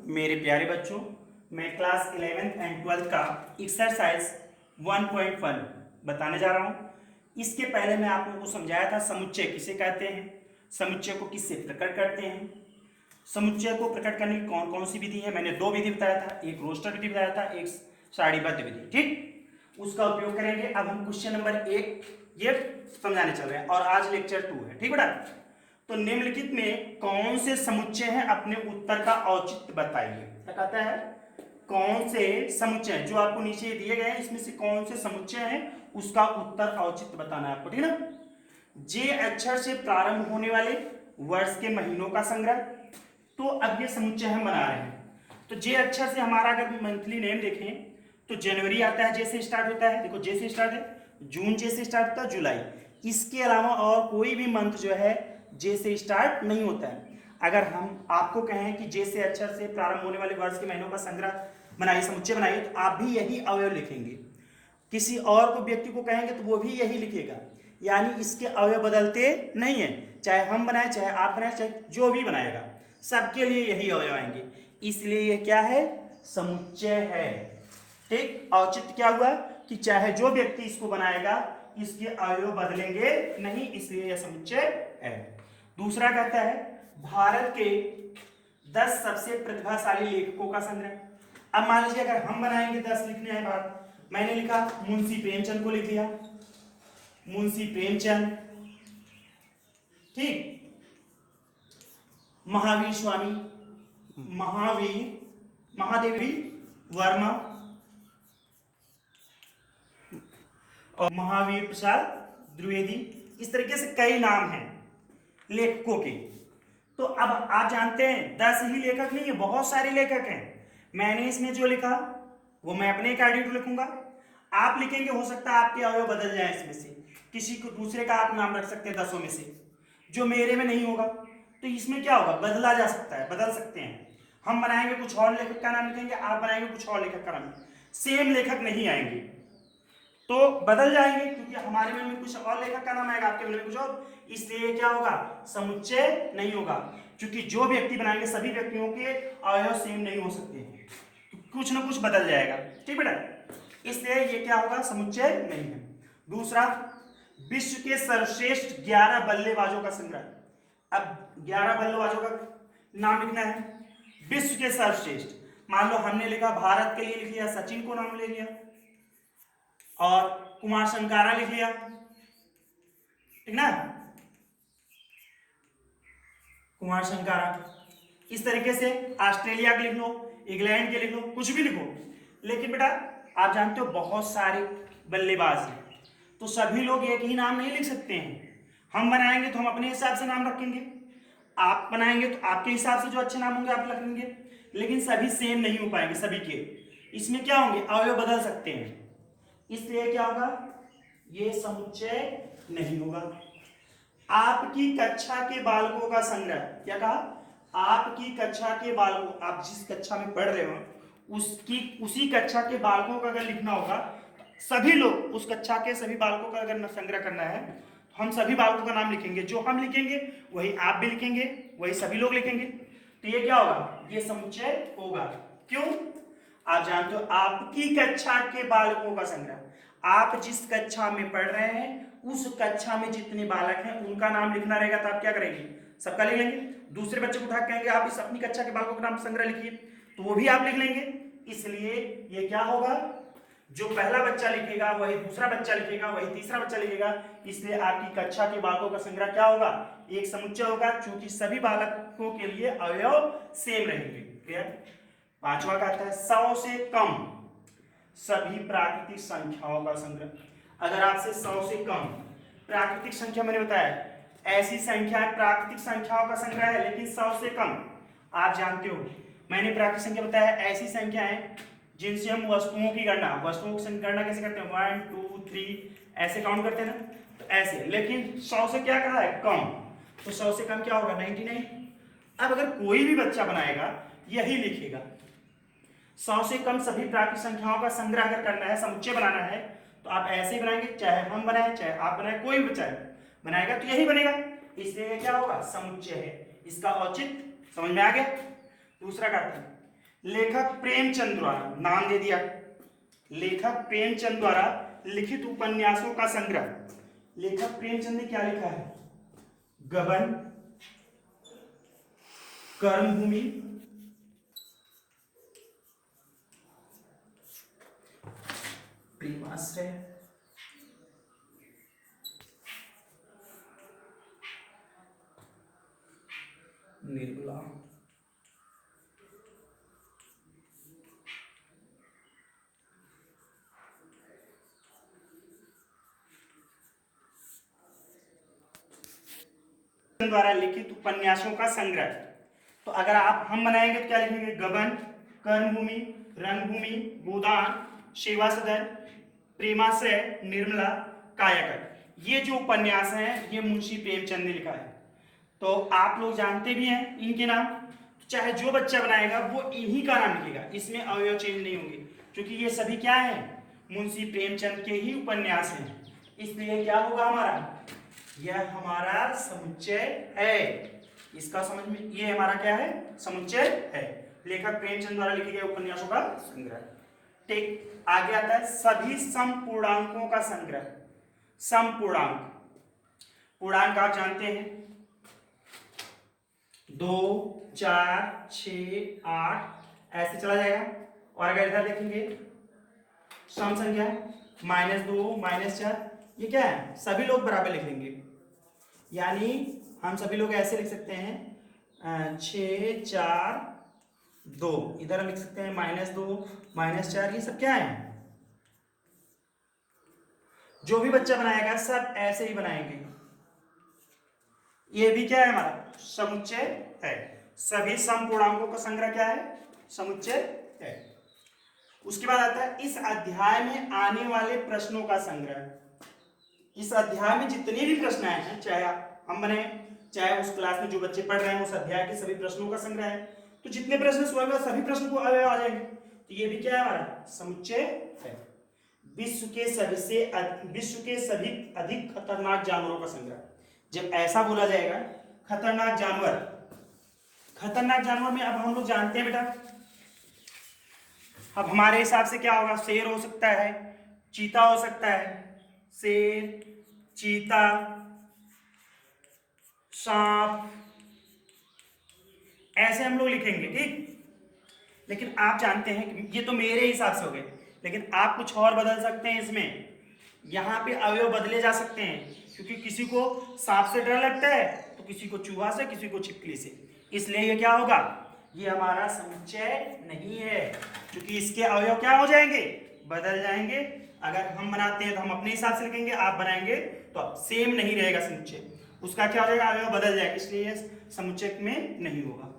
मेरे प्यारे बच्चों। मैं क्लास 11th एंड 12th का एक्सरसाइज 1.1 बताने जा रहा हूँ। इसके पहले मैं आप लोगों को समझाया था समुच्चय किसे कहते हैं, समुच्चय को किससे प्रकट करते हैं, समुच्चय को प्रकट करने की कौन कौन सी विधि है। मैंने दो विधि बताया था, एक रोस्टर विधि बताया था, एक सारणीबद्ध विधि। ठीक, उसका उपयोग करेंगे। अब हम क्वेश्चन नंबर 1 ये समझाने चल रहे हैं और आज लेक्चर 2 है। ठीक बेटा, तो निम्नलिखित में कौन से समुच्चय हैं, अपने उत्तर का औचित्य बताइए। क्या कहता है, कौन से समुच्चय जो आपको नीचे दिए गए हैं इसमें से कौन से समुच्चय हैं उसका उत्तर औचित्य बताना है आपको। ठीक ना, जे अक्षर से प्रारंभ होने वाले वर्ष के महीनों का संग्रह। तो अब ये समुच्चय हम बना रहे हैं। तो जे अक्षर से हमारा अगर मंथली नेम देखें तो जनवरी आता है, जे से स्टार्ट होता है। देखो जे से स्टार्ट है, जून जे से स्टार्ट होता है, जुलाई। इसके अलावा और कोई भी मंथ जो है जे से स्टार्ट नहीं होता है। अगर हम आपको कहें कि जे से अक्षर से प्रारंभ होने वाले वर्ष के महीनों का संग्रह बनाइए, समुच्चय बनाइए, तो आप भी यही अवयव लिखेंगे। किसी और को व्यक्ति को कहेंगे तो वो भी यही लिखेगा, यानी इसके अवयव बदलते नहीं है। चाहे हम बनाए, चाहे आप बनाए, चाहे जो भी बनाएगा, सबके लिए यही अवयव आएंगे। इसलिए ये क्या है, समुच्चय है। ठीक, औचित्य क्या हुआ कि चाहे जो व्यक्ति इसको बनाएगा इसके अवयव बदलेंगे नहीं, इसलिए यह समुच्चय है। दूसरा कहता है भारत के 10 सबसे प्रतिभाशाली लेखकों का संग्रह। अब मान लीजिए अगर हम बनाएंगे 10 लिखने हैं बात, मैंने लिखा मुंशी प्रेमचंद को लिख दिया, मुंशी प्रेमचंद। ठीक, महावीर स्वामी, महादेवी वर्मा और महावीर प्रसाद द्विवेदी। इस तरीके से कई नाम हैं लेखकों के। तो अब आप जानते हैं 10 ही लेखक नहीं है, बहुत सारे लेखक हैं। मैंने इसमें जो लिखा वो मैं अपने अकॉर्डिंग लिखूंगा, आप लिखेंगे, हो सकता है आपके अवयव बदल जाए, इसमें से किसी को दूसरे का आप नाम रख सकते हैं 10 में से, जो मेरे में नहीं होगा। तो इसमें क्या होगा, बदला जा सकता है, बदल सकते हैं। हम बनाएंगे कुछ और लेखक का नाम लिखेंगे, आप बनाएंगे कुछ और लेखक का नाम, सेम लेखक नहीं आएंगे, तो बदल जाएंगे, क्योंकि हमारे मन में कुछ और लेखक का नाम आएगा, आपके मन में कुछ और। इसलिए क्या होगा, समुच्चय नहीं होगा, क्योंकि जो व्यक्ति बनाएंगे सभी व्यक्तियों के अवयव सेम नहीं हो सकते, तो कुछ ना कुछ बदल जाएगा। ठीक बेटा, इसलिए ये क्या होगा, समुच्चय नहीं है। दूसरा, विश्व के सर्वश्रेष्ठ 11 बल्लेबाजों का संग्रह। अब 11 बल्लेबाजों का नाम लिखना है, विश्व के सर्वश्रेष्ठ। मान लो हमने लिखा भारत के लिए लिख लिया, सचिन को नाम ले लिया और कुमार संकारा लिख लिया, ठीक ना, कुमार संकारा। इस तरीके से ऑस्ट्रेलिया के लिख लो, इंग्लैंड के लिख लो, कुछ भी लिखो। लेकिन बेटा आप जानते हो बहुत सारे बल्लेबाज हैं, तो सभी लोग एक ही नाम नहीं लिख सकते हैं। हम बनाएंगे तो हम अपने हिसाब से नाम रखेंगे, आप बनाएंगे तो आपके हिसाब से जो अच्छे नाम होंगे आप लिखेंगे, लेकिन सभी सेम नहीं हो पाएंगे सभी के। इसमें क्या होंगे, अवयव बदल सकते हैं, इसलिए क्या होगा, ये समुच्चय नहीं होगा। आपकी कक्षा के बालकों का संग्रह। क्या कहा, आपकी कक्षा के बालकों, आप जिस कक्षा में पढ़ रहे हो उसी कक्षा के बालकों का अगर लिखना होगा, सभी लोग उस कक्षा के सभी बालकों का अगर संग्रह करना है तो हम सभी बालकों का नाम लिखेंगे, जो हम लिखेंगे वही आप भी लिखेंगे, वही सभी लोग लिखेंगे। तो ये क्या होगा, ये समुच्चय होगा। क्यों, आप जानते हो आपकी कक्षा के बालकों का संग्रह, आप जिस कक्षा में पढ़ रहे हैं उस कक्षा में जितने बालक हैं उनका नाम लिखना रहेगा, तो आप क्या करेंगे, सबका लिख लेंगे। दूसरे बच्चे को उठा के कहेंगे आप इस अपनी कक्षा के बालकों का नाम संग्रह लिखिए, तो वो भी आप लिख लेंगे। इसलिए ये क्या होगा, जो पहला बच्चा लिखेगा वही दूसरा बच्चा लिखेगा, वही तीसरा बच्चा लिखेगा। इसलिए आपकी कक्षा के बालकों का संग्रह क्या होगा, एक समुच्चय होगा, क्योंकि सभी बालकों के लिए अवयव सेम रहेंगे। क्लियर। पांचवा का आता है 100 से कम सभी प्राकृतिक संख्याओं का संग्रह। अगर आपसे 100 से कम प्राकृतिक संख्या, मैंने बताया ऐसी संख्या प्राकृतिक संख्याओं का संग्रह है, लेकिन 100 से कम, आप जानते हो मैंने प्राकृतिक संख्या बताया ऐसी संख्या है जिनसे हम वस्तुओं की गणना कैसे करते हैं, 1 2 3 ऐसे काउंट करते हैं ना, तो ऐसे। लेकिन 100 से क्या कहा है, कम, तो 100 से कम क्या होगा, 99। अब अगर कोई भी बच्चा बनाएगा यही लिखेगा, 100 से कम सभी प्राकृतिक संख्याओं का संग्रह अगर करना है, समुच्चय बनाना है, तो आप ऐसे ही बनाएंगे, चाहे हम बनाए चाहे आप बनाए, कोई भी बच्चा बनाएगा तो यही बनेगा। इसलिए क्या होगा, समुच्चय है। इसका औचित्य समझ में आ गया। दूसरा करते हैं, लेखक प्रेमचंद द्वारा, नाम दे दिया, लेखक प्रेमचंद द्वारा लिखित उपन्यासों का संग्रह। लेखक प्रेमचंद ने क्या लिखा है? गबन, कर्मभूमि, प्रेमाश्रय, निर्मला, द्वारा लिखित उपन्यासों का संग्रह। तो अगर हम बनाएंगे तो क्या लिखेंगे? गबन, कर्मभूमि, रंगभूमि, गोदान, सेवा सदन, प्रेमाश्रय, निर्मला, कायाकल्प। ये जो उपन्यास हैं ये मुंशी प्रेमचंद ने लिखा है। तो आप लोग जानते भी हैं इनके नाम, चाहे जो बच्चा बनाएगा वो इन्हीं का नाम लिखेगा, इसमें अवयव चेंज नहीं होंगे, क्योंकि ये सभी क्या है? मुंशी प्रेमचंद के ही उपन्यास हैं। इसलिए क्या होगा हमारा? यह हमारा समुच्चय है। इसका समझ में, ये हमारा क्या है? समुच्चय है, लेखक प्रेमचंद द्वारा लिखे गए उपन्यासों का संग्रह। ठीक, आगे आता है सभी समपूर्णांकों का संग्रह। समपूर्णांक, पूर्णांक आप जानते हैं 2, 4, 6, 8 ऐसे चला जाएगा। और अगर इधर देखेंगे सम संख्या -2, -4, ये क्या है? सभी लोग बराबर लिख लेंगे, यानी हम सभी लोग ऐसे लिख सकते हैं 6, 4, 2, इधर हम लिख सकते हैं -2, -4, ये सब क्या है? जो भी बच्चा बनाएगा सब ऐसे ही बनाएंगे। ये भी क्या है? हमारा समुच्चय है। सभी समपूर्णांकों का संग्रह क्या है? समुच्चय है। उसके बाद आता है इस अध्याय में आने वाले प्रश्नों का संग्रह। इस अध्याय में जितने भी प्रश्न आए हैं, चाहे हम बने चाहे उस क्लास में जो बच्चे पढ़ रहे हैं, उस अध्याय के सभी प्रश्नों का संग्रह है। तो जितने प्रश्न होंगे सभी प्रश्न को अवयव आ जाएंगे। तो ये भी क्या है? हमारा समुच्चय है। विश्व के सभी अधिक खतरनाक जानवरों का संग्रह। जब ऐसा बोला जाएगा खतरनाक जानवर, खतरनाक जानवर में अब हम लोग जानते हैं बेटा, अब हमारे हिसाब से क्या होगा? शेर हो सकता है, चीता हो सकता है, शेर, चीता, सांप, ऐसे हम लोग लिखेंगे। ठीक, लेकिन आप जानते हैं कि ये तो मेरे हिसाब से हो गए, लेकिन आप कुछ और बदल सकते हैं इसमें। यहाँ पे अवयव बदले जा सकते हैं, क्योंकि किसी को सांप से डर लगता है तो किसी को चूहा से, किसी को छिपकली से। इसलिए ये क्या होगा? ये हमारा समुच्चय नहीं है, क्योंकि इसके अवयव क्या हो जाएंगे? बदल जाएंगे। अगर हम बनाते हैं तो हम अपने हिसाब से लिखेंगे, आप बनाएंगे तो सेम नहीं रहेगा समुच्चय, उसका क्या हो जाएगा? अवयव बदल जाएगा, इसलिए समुच्चय में नहीं होगा।